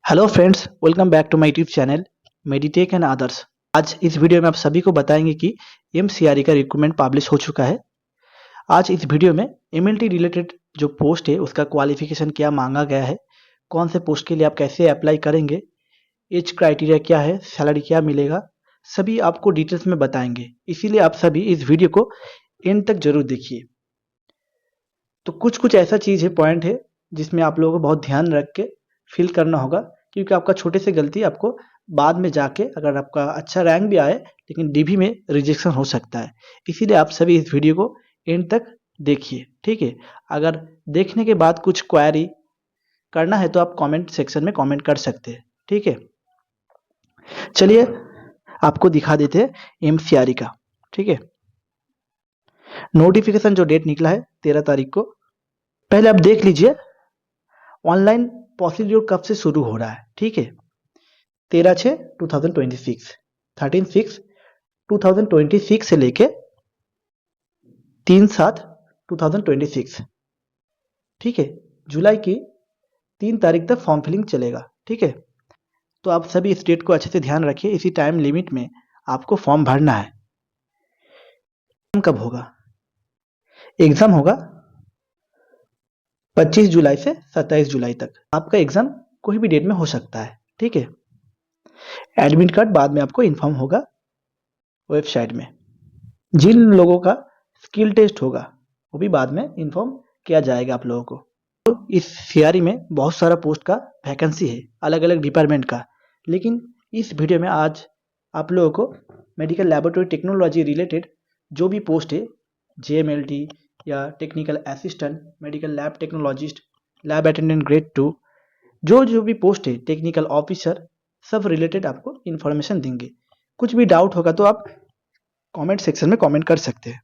Hello friends, welcome back to my YouTube channel Meditech and others. आज इस video में आप सभी को बताएंगे कि एमसीआरई का रिक्रूटमेंट पब्लिश हो चुका है। आज इस वीडियो में एमएलटी रिलेटेड जो पोस्ट है उसका क्वालिफिकेशन क्या मांगा गया है, कौन से पोस्ट के लिए आप कैसे अप्लाई करेंगे, एज क्राइटेरिया क्या है, सैलरी क्या मिलेगा, सभी आपको डिटेल्स में बताएंगे। इसीलिए आप सभी इस वीडियो को एंड तक जरूर देखिए। तो कुछ कुछ ऐसा चीज़ है, पॉइंट है जिसमें आप लोगों को बहुत ध्यान रख के फिल करना होगा, क्योंकि आपका छोटे से गलती आपको बाद में जाके अगर आपका अच्छा रैंक भी आए लेकिन डीबी में रिजेक्शन हो सकता है। इसीलिए आप सभी इस वीडियो को एंड तक देखिए, ठीक है। अगर देखने के बाद कुछ क्वेरी करना है तो आप कमेंट सेक्शन में कमेंट कर सकते हैं, ठीक है। चलिए आपको दिखा देते हैं एमसीआरई का, ठीक है। नोटिफिकेशन जो डेट निकला है 13 तारीख को, पहले आप देख लीजिए ऑनलाइन प्रोसीड्यूर कब से शुरू हो रहा है, ठीक है। 13/6/2026, 13/6/2026 से लेके 3/7/2026, ठीक है। जुलाई की 3 तारीख तक फॉर्म फिलिंग चलेगा, ठीक है। तो आप सभी इस डेट को अच्छे से ध्यान रखिए, इसी टाइम लिमिट में आपको फॉर्म भरना है। कब होगा? एग्जाम होगा 25 जुलाई से 27 जुलाई तक। आपका एग्जाम कोई भी डेट में हो सकता है, ठीक है। एडमिट कार्ड बाद में आपको इन्फॉर्म होगा वेबसाइट में। जिन लोगों का स्किल टेस्ट होगा वो भी बाद में इन्फॉर्म किया जाएगा आप लोगों को। तो इस सीआरई में बहुत सारा पोस्ट का वैकेंसी है, अलग अलग डिपार्टमेंट का, लेकिन इस वीडियो में आज आप लोगों को मेडिकल लैबोरेटरी टेक्नोलॉजी रिलेटेड जो भी पोस्ट है, जेएमएलटी या technical assistant, medical lab technologist, lab attendant grade 2, जो भी पोस्ट है, टेक्निकल ऑफिसर, सब रिलेटेड आपको इन्फॉर्मेशन देंगे। कुछ भी डाउट होगा तो आप कमेंट सेक्शन में कमेंट कर सकते हैं।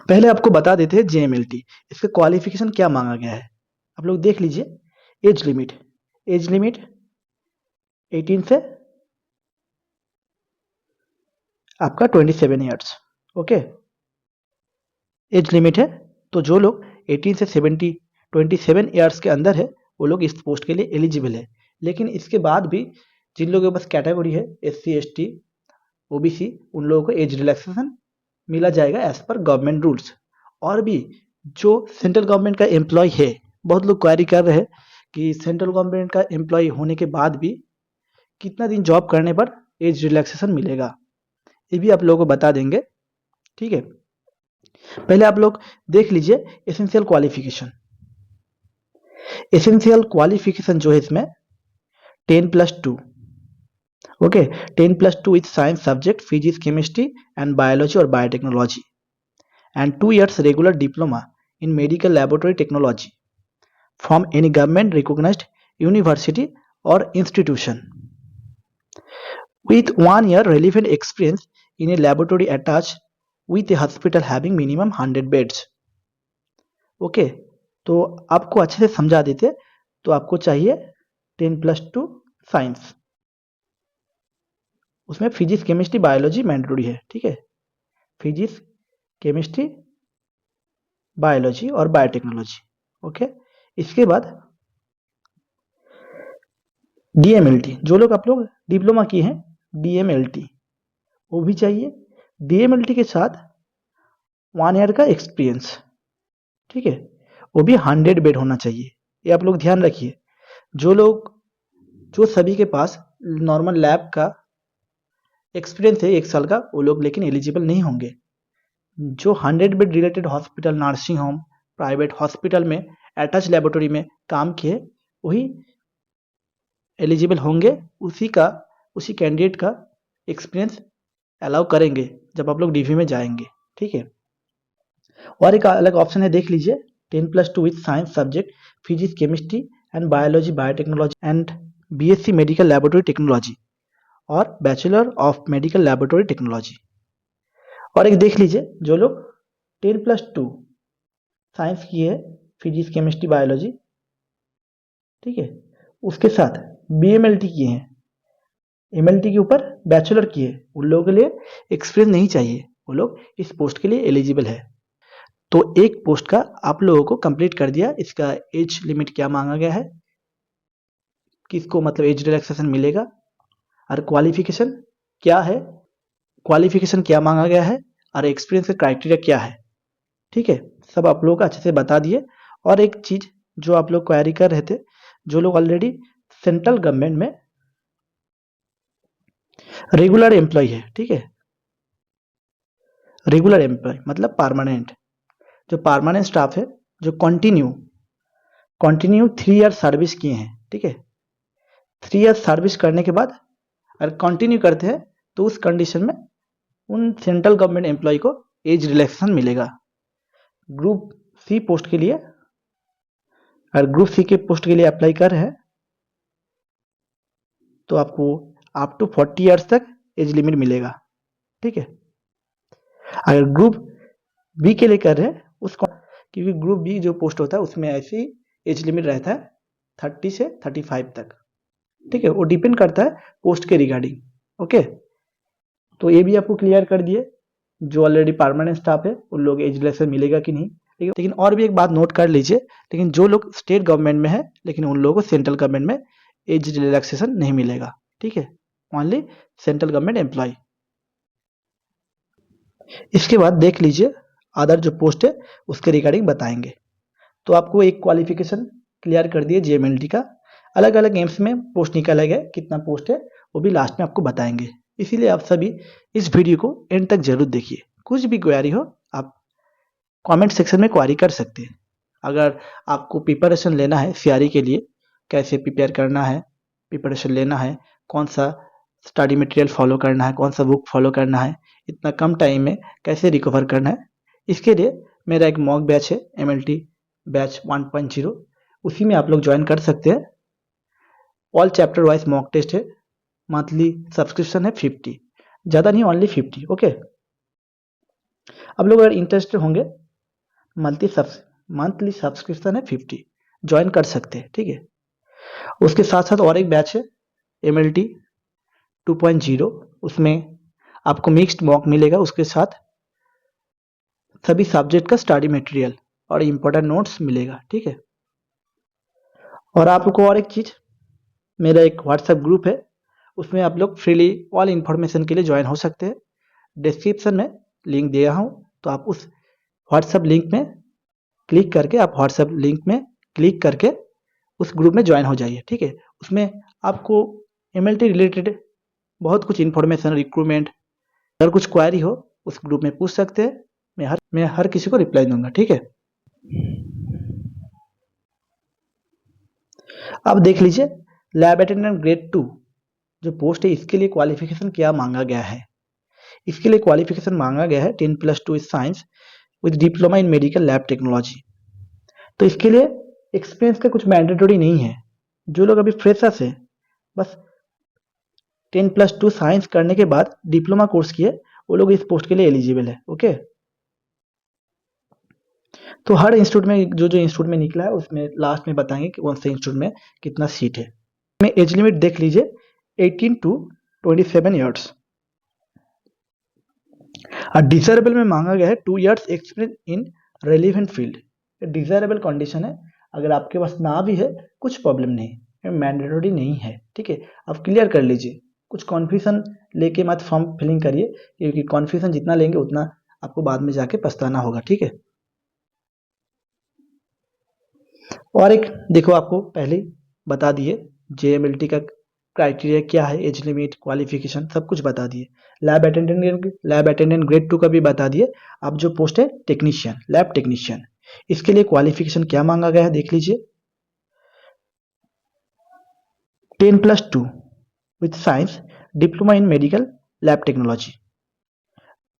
पहले आपको बता देते हैं जेएमएलटी, इसका क्वालिफिकेशन क्या मांगा गया है। आप लोग देख लीजिए। एज लिमिट 18 से आपका 27 ईयर्स, ओके। एज लिमिट है, तो जो लोग 18 से 27 ईयर्स के अंदर है वो लोग इस पोस्ट के लिए एलिजिबल है। लेकिन इसके बाद भी जिन लोगों के पास कैटेगरी है SC ST OBC, उन लोगों को एज रिलैक्सेशन मिला जाएगा एज पर गवर्नमेंट रूल्स। और भी जो सेंट्रल गवर्नमेंट का एम्प्लॉय है, बहुत लोग क्वेरी कर रहे हैं कि सेंट्रल गवर्नमेंट का एम्प्लॉय होने के बाद भी कितना दिन जॉब करने पर एज रिलैक्सेशन मिलेगा, ये भी आप लोगों को बता देंगे, ठीक है। पहले आप लोग देख लीजिए एसेंशियल क्वालिफिकेशन। एसेंशियल क्वालिफिकेशन जो है इसमें 10+2, okay. 10+2 with science subject physics chemistry and biology और biotechnology, and 2 years regular diploma in medical laboratory technology from any government recognized university or institution with 1 year relevant experience in a laboratory attached with a hospital having minimum 100 beds, okay. तो आपको अच्छे से समझा देते, तो आपको चाहिए 10+2 science, उसमें फिजिक्स केमिस्ट्री बायोलॉजी मैंडेटरी है, ठीक है। फिजिक्स केमिस्ट्री बायोलॉजी और बायोटेक्नोलॉजी, ओके। इसके बाद डीएमएलटी, जो लोग आप लोग डिप्लोमा किए हैं डीएमएलटी वो भी चाहिए। डीएमएलटी के साथ 1 ईयर का एक्सपीरियंस, ठीक है। वो भी 100 बेड होना चाहिए, ये आप लोग ध्यान रखिए। जो सभी के पास नॉर्मल लैब का एक्सपीरियंस है 1 साल का, वो लोग लेकिन एलिजिबल नहीं होंगे। जो 100 bed related hospital, nursing home, private hospital में अटैच लेबोरेटरी में काम किए वही एलिजिबल होंगे। उसी कैंडिडेट का एक्सपीरियंस अलाउ करेंगे जब आप लोग डीवी में जाएंगे, ठीक है। और एक अलग ऑप्शन है, देख लीजिए 10+2 with science subject physics chemistry and biology biotechnology and BSc medical laboratory technology और bachelor of medical laboratory technology. और एक देख लीजिए जो लोग 10+2 साइंस किए है, फिजिक्स केमिस्ट्री बायोलॉजी, ठीक है, उसके साथ BMLT किए हैं, MLT के ऊपर बैचलर किए, उन लोगों के लिए एक्सपीरियंस नहीं चाहिए, वो लोग इस पोस्ट के लिए एलिजिबल है। तो एक पोस्ट का आप लोगों को कंप्लीट कर दिया। इसका एज लिमिट क्या मांगा गया है किसको मतलब एज रिलैक्सेशन मिलेगा, और क्वालिफिकेशन क्या है, क्वालिफिकेशन क्या मांगा गया है, और एक्सपीरियंस का क्राइटेरिया क्या है। ठीक है, सब आप लोगों को अच्छे से बता दिए। और एक चीज जो आप लोग क्वेरी कर रहे थे, जो लोग ऑलरेडी सेंट्रल गवर्नमेंट में रेगुलर एम्प्लॉय है, ठीक है, रेगुलर एम्प्लॉय मतलब परमानेंट, जो परमानेंट स्टाफ है, जो कंटिन्यू कंटिन्यू 3 ईयर सर्विस किए हैं, ठीक है, 3 ईयर सर्विस करने के बाद अगर कंटिन्यू करते हैं तो उस कंडीशन में उन सेंट्रल गवर्नमेंट एम्प्लॉय को एज रिलैक्सेशन मिलेगा। ग्रुप सी पोस्ट के लिए, अगर ग्रुप सी के पोस्ट के लिए अप्लाई कर रहे हैं तो आपको अप टू 40 ईयर्स तक एज लिमिट मिलेगा, ठीक है। अगर ग्रुप बी के लिए कर रहे हैं उसको, क्योंकि ग्रुप बी जो पोस्ट होता है उसमें ऐसी एज लिमिट रहता है 30 से 35 तक, ठीक है, वो डिपेंड करता है पोस्ट के रिगार्डिंग। ओके, तो ये भी आपको क्लियर कर दिए, जो ऑलरेडी परमानेंट स्टाफ है उन लोग एज रिलैक्सेशन मिलेगा कि नहीं। लेकिन और भी एक बात नोट कर लीजिए, लेकिन जो लोग स्टेट गवर्नमेंट में है लेकिन उन लोगों को सेंट्रल गवर्नमेंट में एज रिलैक्सेशन नहीं मिलेगा, ठीक है, ओनली सेंट्रल गवर्नमेंट एम्प्लॉय। इसके बाद देख लीजिए अदर जो पोस्ट है उसके रिगार्डिंग बताएंगे। तो आपको एक क्वालिफिकेशन क्लियर कर दिए जेएमएलटी का, अलग अलग एम्स में पोस्ट निकाला गया, कितना पोस्ट है वो भी लास्ट में आपको बताएंगे। इसीलिए आप सभी इस वीडियो को एंड तक जरूर देखिए। कुछ भी क्वेरी हो आप कमेंट सेक्शन में क्वेरी कर सकते हैं। अगर आपको प्रिपरेशन लेना है सीआरई के लिए, कैसे प्रिपेयर करना है, प्रिपरेशन लेना है, कौन सा स्टडी मटेरियल फॉलो करना है, कौन सा बुक फॉलो करना है, इतना कम टाइम में कैसे रिकवर करना है, इसके लिए मेरा एक मॉक बैच है एमएलटी बैच 1.0, उसी में आप लोग ज्वाइन कर सकते हैं। All chapter wise mock test है, मंथली सब्सक्रिप्शन है 50, ज़्यादा नहीं, ओनली 50। ओके, अब लोग अगर इंटरेस्टेड होंगे मंथली सब्सक्रिप्शन है 50, ज्वाइन कर सकते हैं, ठीक है। उसके साथ साथ और एक बैच है एमएलटी 2.0, उसमें आपको मिक्स्ड मॉक मिलेगा, उसके साथ सभी सब्जेक्ट का स्टडी मटेरियल और इम्पोर्टेंट नोट्स मिलेगा, ठीक है। और आपको और एक चीज, मेरा एक व्हाट्सएप ग्रुप है, उसमें आप लोग फ्रीली ऑल इन्फॉर्मेशन के लिए ज्वाइन हो सकते हैं। डिस्क्रिप्शन में लिंक दिया हूँ, तो आप उस व्हाट्सएप लिंक में क्लिक करके उस ग्रुप में ज्वाइन हो जाइए, ठीक है। उसमें आपको एमएलटी रिलेटेड बहुत कुछ इन्फॉर्मेशन, रिक्रूटमेंट, अगर कुछ क्वारी हो उस ग्रुप में पूछ सकते हैं, मैं हर किसी को रिप्लाई दूंगा, ठीक है। अब देख लीजिए लैब अटेंडेंट ग्रेड 2 जो पोस्ट है, इसके लिए क्वालिफिकेशन क्या मांगा गया है। इसके लिए क्वालिफिकेशन मांगा गया है 10+2 science with diploma in medical lab technology. तो इसके लिए एक्सपीरियंस का कुछ मैंडेटरी नहीं है। जो लोग अभी फ्रेशर्स है, बस 10+2 साइंस करने के बाद डिप्लोमा कोर्स किए, वो लोग इस पोस्ट के लिए एलिजिबल है। ओके, तो हर इंस्टीट्यूट में जो इंस्टीट्यूट में निकला है उसमें लास्ट में बताएंगे कि कौन से इंस्टीट्यूट में कितना सीट है। में एज लिमिट देख लीजिए 18 to 27 ईयर्स, और डिजायरेबल में मांगा गया है 2 years experience in relevant field. Desirable condition है, अगर आपके पास ना भी है कुछ प्रॉब्लम नहीं, मैंडेटरी नहीं है, ठीक है। आप क्लियर कर लीजिए, कुछ कॉन्फ्यूजन लेके मत फॉर्म फिलिंग करिए, क्योंकि कॉन्फ्यूजन जितना लेंगे उतना आपको बाद में जाके पछताना होगा, ठीक है। और एक देखो, आपको पहले ही बता दिए जेएमएलटी का क्राइटेरिया क्या है, एज लिमिट, क्वालिफिकेशन सब कुछ बता दिए। लैब अटेंडेंट ग्रेड 2 का भी बता दिए। अब जो पोस्ट है टेक्नीशियन, लैब टेक्नीशियन, इसके लिए क्वालिफिकेशन क्या मांगा गया है देख लीजिए, 10+2 with science diploma in medical lab technology.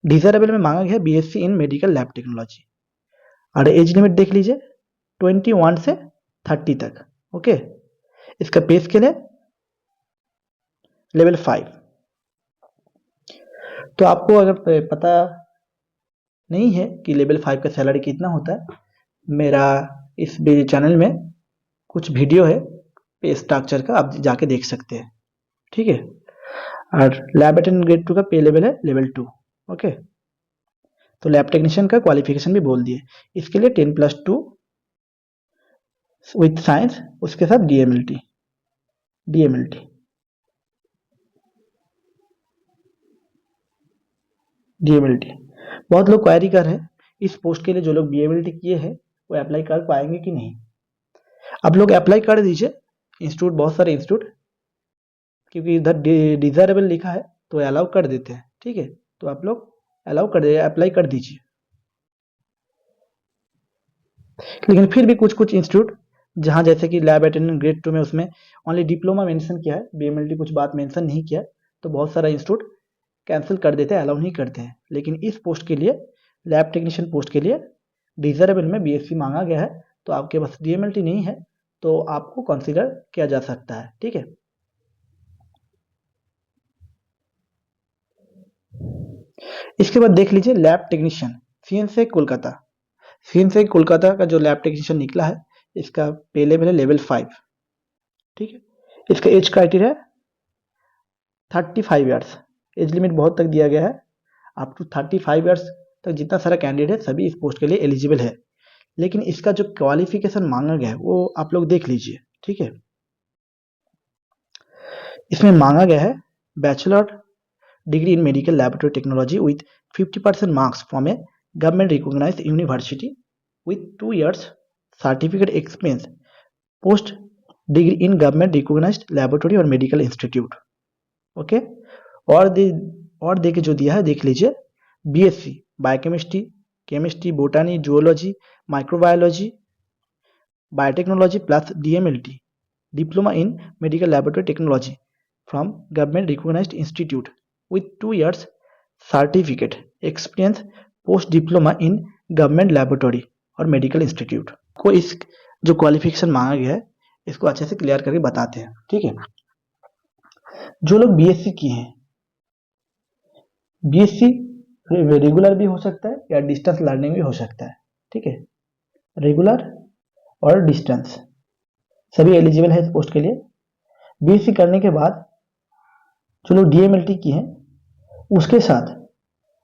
Desirable में मांगा गया है BSc in medical lab technology. और एज लिमिट देख लीजिए 21 से 30 तक। ओके, इसका पे स्केल है लेवल 5। तो आपको अगर पता नहीं है कि लेवल 5 का सैलरी कितना होता है, मेरा इस चैनल में कुछ वीडियो है पे स्ट्रक्चर का, आप जाके देख सकते हैं, ठीक है। और लैब अटेंडेंट ग्रेड 2 का पे लेवल है लेवल 2। ओके, तो लैब टेक्नीशियन का क्वालिफिकेशन भी बोल दिए, इसके लिए 10+2 विथ साइंस, उसके साथ डीएमएलटी, डीएमएलटी। डीएमएलटी बहुत लोग क्वेरी कर रहे हैं इस पोस्ट के लिए, जो लोग डीएमएलटी किए हैं वो अप्लाई कर पाएंगे कि नहीं। आप लोग अप्लाई कर दीजिए, इंस्टीट्यूट बहुत सारे इंस्टीट्यूट, क्योंकि इधर डिजायरेबल लिखा है तो अलाउ कर देते हैं, ठीक है। तो आप लोग अलाउ कर दीजिए, अप्लाई कर दीजिए। लेकिन फिर भी कुछ कुछ इंस्टीट्यूट जहां जैसे कि लैब अटेंडेंट ग्रेड 2 में उसमें ओनली डिप्लोमा मेंशन किया है, बीएमएलटी कुछ बात मेंशन नहीं किया, तो बहुत सारा इंस्टीट्यूट कैंसिल कर देते हैं, अलाउ नहीं करते हैं। लेकिन इस पोस्ट के लिए, लैब टेक्नीशियन पोस्ट के लिए डिजायरेबल में बीएससी मांगा गया है, तो आपके पास डीएमएलटी नहीं है तो आपको कंसीडर किया जा सकता है, ठीक है। इसके बाद देख लीजिए लैब टेक्नीशियन सीएनसेक कोलकाता। सीएनसेक कोलकाता का जो लैब टेक्नीशियन निकला है, इसका पे लेवल है लेवल 5, ठीक है। इसका age criteria 35 years, age limit बहुत तक दिया गया है, अप टू 35 ईयर्स तक जितना सारा कैंडिडेट है सभी इस पोस्ट के लिए एलिजिबल है। लेकिन इसका जो क्वालिफिकेशन मांगा गया है वो आप लोग देख लीजिए, ठीक है। इसमें मांगा गया है bachelor degree in medical laboratory technology with 50% marks from a government recognised university with 2 years certificate experience post degree in government recognized laboratory और medical institute, ओके। और देके जो दिया है देख लीजिए, BSc biochemistry, chemistry, botany, zoology, microbiology, biotechnology plus DMLT diploma in medical laboratory technology from government recognised institute with 2 years certificate experience post diploma in government laboratory और medical institute को इस जो क्वालिफिकेशन मांगा गया है इसको अच्छे से क्लियर करके बताते हैं, ठीक है। जो लोग बीएससी किए हैं, बीएससी रेगुलर भी हो सकता है या डिस्टेंस लर्निंग भी हो सकता है, ठीक है। रेगुलर और डिस्टेंस सभी एलिजिबल है इस पोस्ट के लिए। बीएससी करने के बाद जो लोग डीएमएलटी किए हैं उसके साथ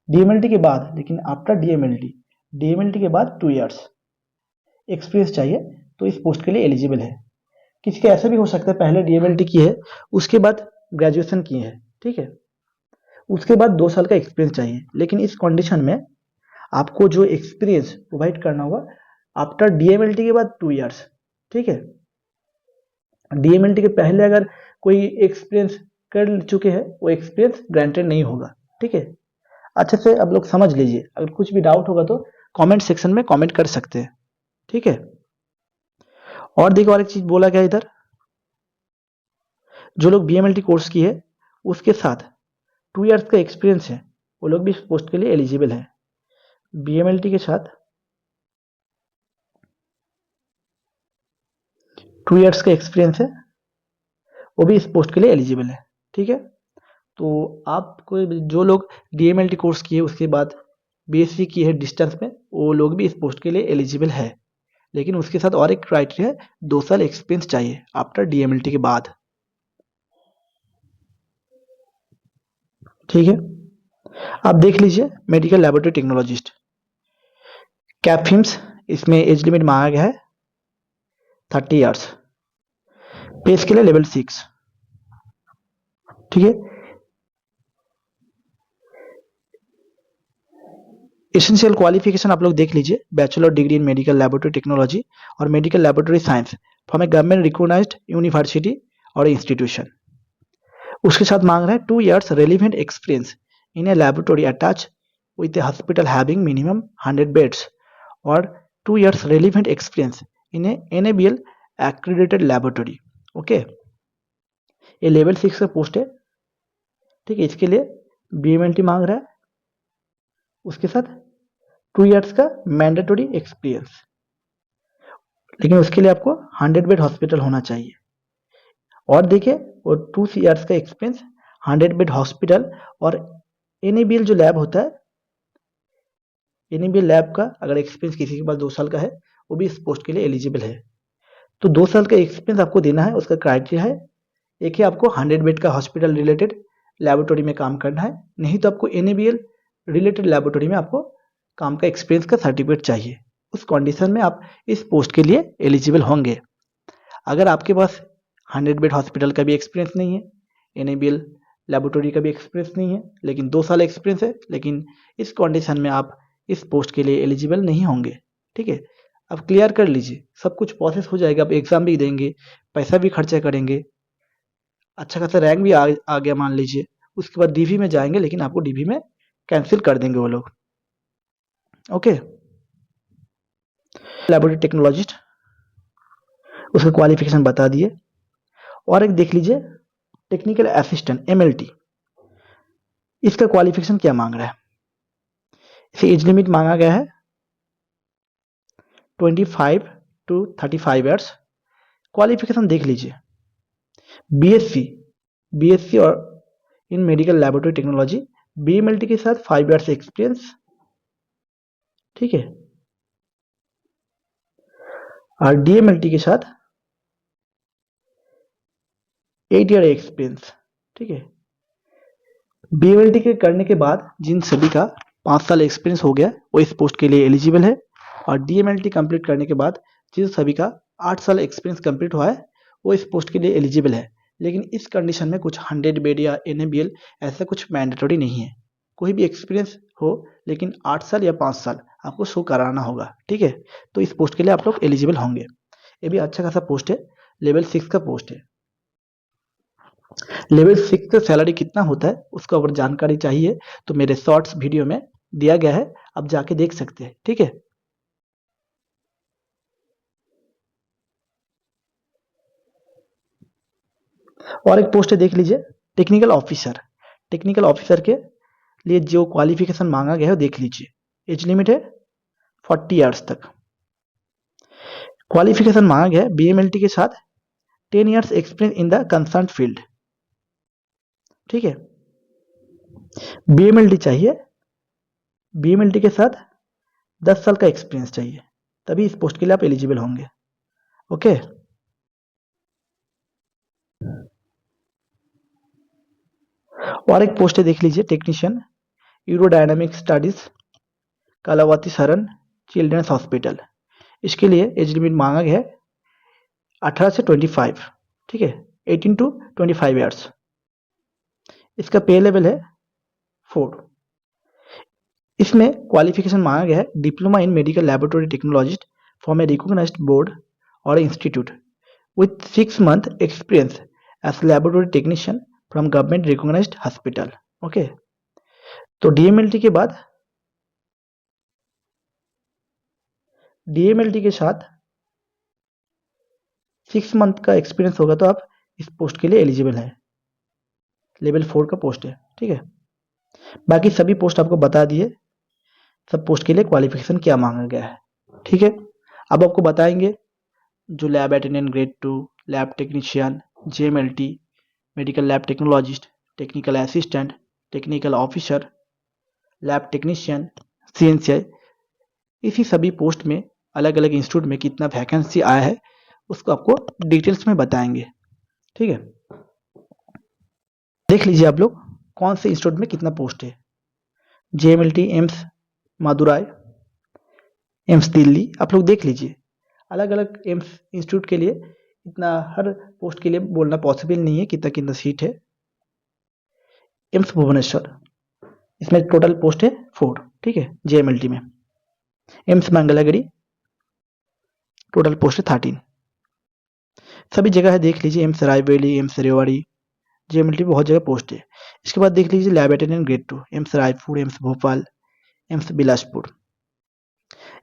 डीएमएलटी के बाद, लेकिन आफ्टर डीएमएलटी के बाद 2 इयर्स एक्सपीरियंस चाहिए तो इस पोस्ट के लिए एलिजिबल है। किसी का ऐसा भी हो सकता है पहले डीएमएलटी की है उसके बाद ग्रेजुएशन किए हैं, ठीक है, उसके बाद 2 साल का एक्सपीरियंस चाहिए। लेकिन इस कंडीशन में आपको जो एक्सपीरियंस प्रोवाइड करना होगा आफ्टर डीएमएलटी के बाद 2 इयर्स, ठीक है। डीएमएलटी के पहले अगर कोई एक्सपीरियंस कर चुके हैं वो एक्सपीरियंस ग्रांटेड नहीं होगा, ठीक है। अच्छे से आप लोग समझ लीजिए, अगर कुछ भी डाउट होगा तो कमेंट सेक्शन में कमेंट कर सकते हैं, ठीक है। और देखो और एक चीज बोला गया इधर, जो लोग बीएमएलटी कोर्स की है उसके साथ 2 इयर्स का एक्सपीरियंस है वो लोग भी इस पोस्ट के लिए एलिजिबल है। बीएमएलटी के साथ 2 इयर्स का एक्सपीरियंस है वो भी इस पोस्ट के लिए एलिजिबल है, ठीक है। तो आपको जो लोग डीएमएलटी कोर्स किए उसके बाद बीएससी की है डिस्टेंस में वो लोग भी इस पोस्ट के लिए एलिजिबल है। लेकिन उसके साथ और एक क्राइटेरिया है 2 साल एक्सपीरियंस चाहिए आफ्टर डीएमएलटी के बाद, ठीक है। आप देख लीजिए मेडिकल लैबोरेटरी टेक्नोलॉजिस्ट कैफिम्स, इसमें एज लिमिट मांगा गया है 30 इयर्स, पे स्केल है लेवल 6, ठीक है। एसेंशियल क्वालिफिकेशन आप लोग देख लीजिए, bachelor degree in medical laboratory technology और medical laboratory science from a government recognised university और इंस्टीट्यूशन। उसके साथ मांग रहे हैं 2 years relevant experience in a laboratory attach with a hospital having minimum 100 beds और 2 years relevant experience in a NABL accredited laboratory, okay. ये level 6 का post है, ठीक है। इसके लिए बीएमएलटी मांग रहा है, उसके साथ 2 इयर्स का मैंडेटरी एक्सपीरियंस, लेकिन उसके लिए आपको 100 बेड हॉस्पिटल होना चाहिए। और देखिए वो 2 इयर्स का एक्सपीरियंस 100 बेड हॉस्पिटल और एनएबीएल जो लैब होता है, एनएबीएल लैब का अगर एक्सपीरियंस किसी के पास 2 साल का है वो भी इस पोस्ट के लिए एलिजिबल है। तो 2 साल का एक्सपीरियंस आपको देना है, उसका क्राइटेरिया है एक ही आपको 100 बेड का हॉस्पिटल रिलेटेड लैबोरेटरी में काम करना है, नहीं तो आपको एनएबीएल रिलेटेड लैबोरेटरी में आपको काम का एक्सपीरियंस का सर्टिफिकेट चाहिए। उस कंडीशन में आप इस पोस्ट के लिए एलिजिबल होंगे। अगर आपके पास 100 बेड हॉस्पिटल का भी एक्सपीरियंस नहीं है, NABL लेबोरेटरी का भी एक्सपीरियंस नहीं है, लेकिन 2 साल एक्सपीरियंस है, लेकिन इस कंडीशन में आप इस पोस्ट के लिए एलिजिबल नहीं होंगे। ठीक है, अब क्लियर कर लीजिए, सब कुछ प्रोसेस हो जाएगा, आप एग्जाम भी देंगे, पैसा भी खर्चा करेंगे, अच्छा खासा रैंक भी आ गया मान लीजिए, उसके बाद DV में जाएंगे, लेकिन आपको DV में कैंसिल कर देंगे वो लोग। ओके, लेबोरेटरी टेक्नोलॉजिस्ट, उसका क्वालिफिकेशन बता दिए। और एक देख लीजिए टेक्निकल असिस्टेंट MLT, इसका क्वालिफिकेशन क्या मांग रहा है। इसे एज लिमिट मांगा गया है 25 to 35 ईयर्स। क्वालिफिकेशन देख लीजिए, BSc और इन मेडिकल लेबोरेटरी टेक्नोलॉजी, BMLT के साथ 5 ईयर्स एक्सपीरियंस। ठीक है, और DMLT के साथ 8 ईयर एक्सपीरियंस। ठीक है, BMLT के करने के बाद जिन सभी का 5 साल एक्सपीरियंस हो गया वो इस पोस्ट के लिए एलिजिबल है, और DMLT कंप्लीट करने के बाद जिन सभी का 8 साल एक्सपीरियंस कंप्लीट हुआ है वो इस पोस्ट के लिए एलिजिबल है। लेकिन इस कंडीशन में कुछ 100 बेड या NABL ऐसा कुछ मैंडेटरी नहीं है, कोई भी एक्सपीरियंस हो लेकिन 8 साल या 5 साल आपको शो कराना होगा। ठीक है, तो इस पोस्ट के लिए आप लोग एलिजिबल होंगे। ये भी अच्छा खासा पोस्ट है, लेवल 6 का पोस्ट है। लेवल 6 का सैलरी कितना होता है उसका अगर जानकारी चाहिए तो मेरे शॉर्ट्स वीडियो में दिया गया है, आप जाके देख सकते हैं। ठीक है, और एक पोस्ट है देख लीजिए टेक्निकल ऑफिसर। टेक्निकल ऑफिसर के लिए जो क्वालिफिकेशन मांगा गया है देख लीजिए, एज लिमिट है 40 ईयर्स तक। क्वालिफिकेशन मांगा गया है BMLT के साथ 10 years experience in the concern field. ठीक है, BMLT चाहिए, BMLT के साथ 10 साल का एक्सपीरियंस चाहिए, तभी इस पोस्ट के लिए आप एलिजिबल होंगे। ओके, और एक पोस्ट है देख लीजिए टेक्नीशियन यूरोडायनामिक स्टडीज, कलावती शरण चिल्ड्रंस हॉस्पिटल। इसके लिए एज लिमिट मांगा गया है 18 से 25। ठीक है, 18 to 25 ईयर्स। इसका पे लेवल है 4। इसमें क्वालिफिकेशन मांगा गया है diploma in medical laboratory technologist from a recognised board और institute with 6 month experience as laboratory technician from government recognised hospital. Okay, तो DMLT के बाद DMLT के साथ 6 month का एक्सपीरियंस होगा तो आप इस पोस्ट के लिए एलिजिबल है, लेवल 4 का पोस्ट है। ठीक है, बाकी सभी पोस्ट आपको बता दिए, सब पोस्ट के लिए क्वालिफिकेशन क्या मांगा गया है। ठीक है, अब आपको बताएंगे जो lab attendant grade 2, lab technician, JMLT, medical lab technologist, technical assistant, technical officer, lab technician, CNCI, इसी सभी पोस्ट में अलग अलग इंस्टीट्यूट में कितना वैकेंसी आया है उसको आपको डिटेल्स में बताएंगे। ठीक है, देख लीजिए आप लोग कौन से इंस्टीट्यूट में कितना पोस्ट है। JMLT AIIMS Madurai, AIIMS Delhi, आप लोग देख लीजिए। अलग अलग एम्स इंस्टीट्यूट के लिए इतना हर पोस्ट के लिए बोलना पॉसिबल नहीं है कितना कितना सीट है। एम्स भुवनेश्वर, इसमें टोटल पोस्ट है 4। ठीक है, JMLT में। एम्स मंगलागिरी, टोटल पोस्ट है 13। सभी जगह है देख लीजिए, AIIMS Raebareli, AIIMS Rewari, JMLT बहुत जगह पोस्ट है। इसके बाद देख लीजिए lab attendant grade 2, AIIMS Raipur, AIIMS Bhopal, AIIMS Bilaspur.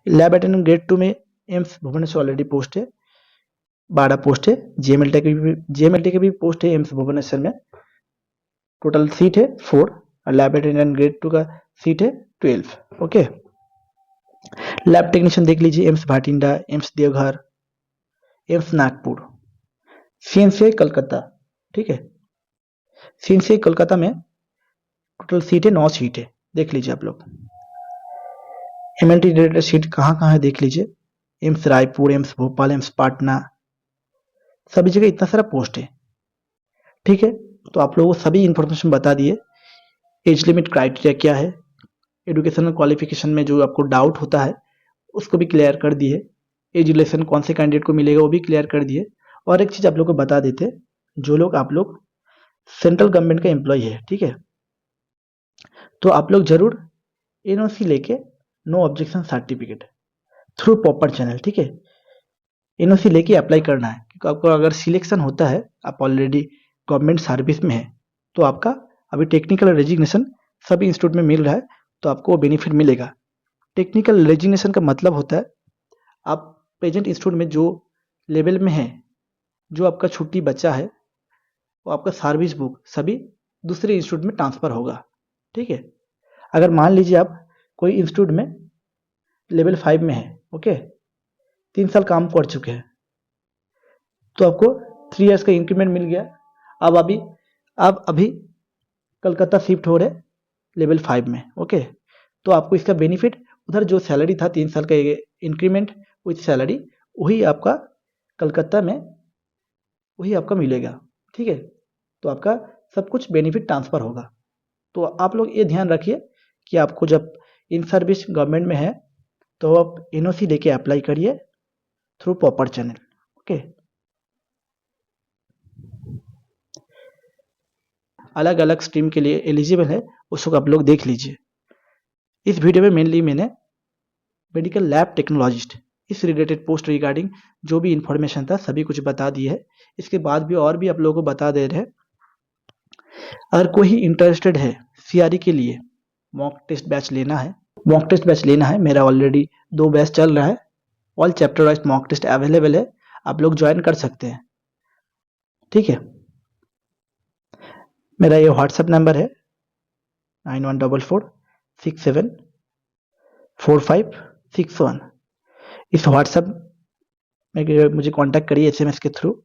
Lab attendant grade 2 में एम्स भुवनेश्वर ऑलरेडी पोस्ट है, 12 पोस्ट है। JMLT की भी पोस्ट है एम्स भुवनेश्वर में, टोटल सीट है 4, और लैब अटेंडेंट ग्रेड 2 का सीट है 12। ओके, लैब टेक्नीशियन देख लीजिए AIIMS Bathinda, AIIMS Deoghar, AIIMS Nagpur, CNCI Calcutta. ठीक है, CNCI कोलकाता में टोटल सीट है 9 सीट है, देख लीजिए आप लोग। MLT रिलेटेड सीट कहाँ कहाँ है देख लीजिए, AIIMS Raipur, AIIMS Bhopal, AIIMS Patna, सभी जगह इतना सारा पोस्ट है। ठीक है, तो आप लोगों को सभी इंफॉर्मेशन बता दिए। एज लिमिट क्राइटेरिया क्या है, एजुकेशनल क्वालिफिकेशन में जो आपको डाउट होता है उसको भी क्लियर कर दिए। एज रिलेशन कौन से कैंडिडेट को मिलेगा वो भी क्लियर कर दिए, और एक चीज़ आप लोग को बता देते, जो लोग आप लोग सेंट्रल गवर्नमेंट का एम्प्लॉय है, ठीक है, तो आप लोग जरूर एनओसी लेके no objection certificate through proper channel, ठीक है, एनओसी लेके अप्लाई करना है, क्योंकि आपको अगर सिलेक्शन होता है, आप ऑलरेडी गवर्नमेंट सर्विस में है, तो आपका अभी टेक्निकल रेजिग्नेशन सभी इंस्टीट्यूट में मिल रहा है, तो आपको वो बेनिफिट मिलेगा। टेक्निकल रेजिग्नेशन का मतलब होता है आप प्रेजेंट इंस्टीट्यूट में जो लेवल में है, जो आपका छुट्टी बचा है, वो आपका सर्विस बुक सभी दूसरे इंस्टीट्यूट में ट्रांसफर होगा, ठीक है। अगर मान लीजिए आप कोई इंस्टीट्यूट में लेवल 5 में है, ओके, 3 साल काम कर चुके हैं, तो आपको 3 इयर्स का इंक्रीमेंट मिल गया। अब अभी आप अभी कलकत्ता शिफ्ट हो रहे लेवल 5 में, ओके, तो आपको इसका बेनिफिट उधर जो सैलरी था 3 साल का इंक्रीमेंट विथ सैलरी, वही आपका कलकत्ता में वही आपका मिलेगा, ठीक है। तो आपका सब कुछ बेनिफिट ट्रांसफर होगा। तो आप लोग ये ध्यान रखिए कि आपको जब इन सर्विस गवर्नमेंट में है, तो आप एनओसी लेके अप्लाई करिए थ्रू प्रॉपर चैनल, ओके। अलग अलग स्ट्रीम के लिए एलिजिबल है, उसको आप लोग देख लीजिए। इस वीडियो में मेनली मैंने मेडिकल लैब टेक्नोलॉजिस्ट इस रिलेटेड पोस्ट रिगार्डिंग जो भी इंफॉर्मेशन था सभी कुछ बता दिए है। इसके बाद भी और भी आप लोगों को बता दे रहे हैं। अगर कोई इंटरेस्टेड है सीआरई के लिए मॉक टेस्ट बैच लेना है, मेरा ऑलरेडी 2 बैच चल रहा है। All chapter wise mock test available है, आप लोग ज्वाइन कर सकते हैं, ठीक है। मेरा ये व्हाट्सएप नंबर है 9144674561। इस व्हाट्सएप में मुझे कांटेक्ट करिए एसएमएस के थ्रू।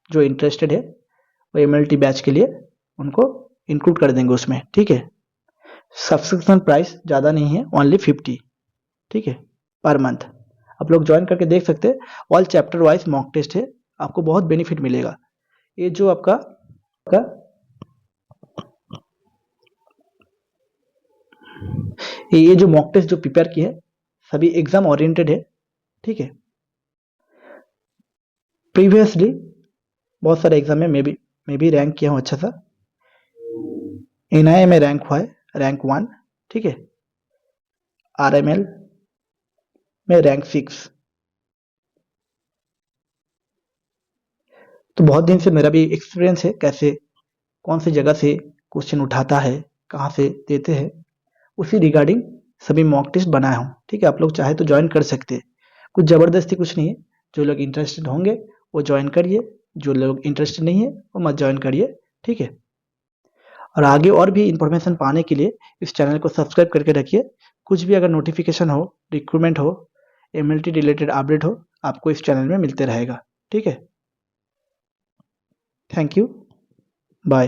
जो इंटरेस्टेड है वो एमएलटी बैच के लिए उनको इंक्लूड कर देंगे उसमें, ठीक है। सब्सक्रिप्शन प्राइस ज़्यादा नहीं है, ओनली 50, ठीक है, पर मंथ। आप लोग ज्वाइन करके देख सकते हैं। All chapter wise mock test है, आपको बहुत बेनिफिट मिलेगा। ये जो आपका ये जो मॉक टेस्ट जो प्रिपेयर किए है सभी एग्जाम ओरिएंटेड है, ठीक है। प्रीवियसली बहुत सारे एग्जाम में मैं भी रैंक किया हूँ अच्छा सा। एनआईए में रैंक हुआ है रैंक 1, ठीक है। आरएमएल में रैंक 6। तो बहुत दिन से मेरा भी एक्सपीरियंस है कैसे कौन सी जगह से क्वेश्चन उठाता है, कहाँ से देते हैं, उसी रिगार्डिंग सभी मॉक टेस्ट बनाया हूँ, ठीक है। आप लोग चाहे तो ज्वाइन कर सकते हैं, कुछ ज़बरदस्ती कुछ नहीं है। जो लोग इंटरेस्टेड होंगे वो ज्वाइन करिए, जो लोग इंटरेस्टेड नहीं है वो मत ज्वाइन करिए, ठीक है। और आगे और भी इंफॉर्मेशन पाने के लिए इस चैनल को सब्सक्राइब करके रखिए। कुछ भी अगर नोटिफिकेशन हो, रिक्रूटमेंट हो, एमएलटी रिलेटेड अपडेट हो, आपको इस चैनल में मिलते रहेगा, ठीक है। Thank you, bye.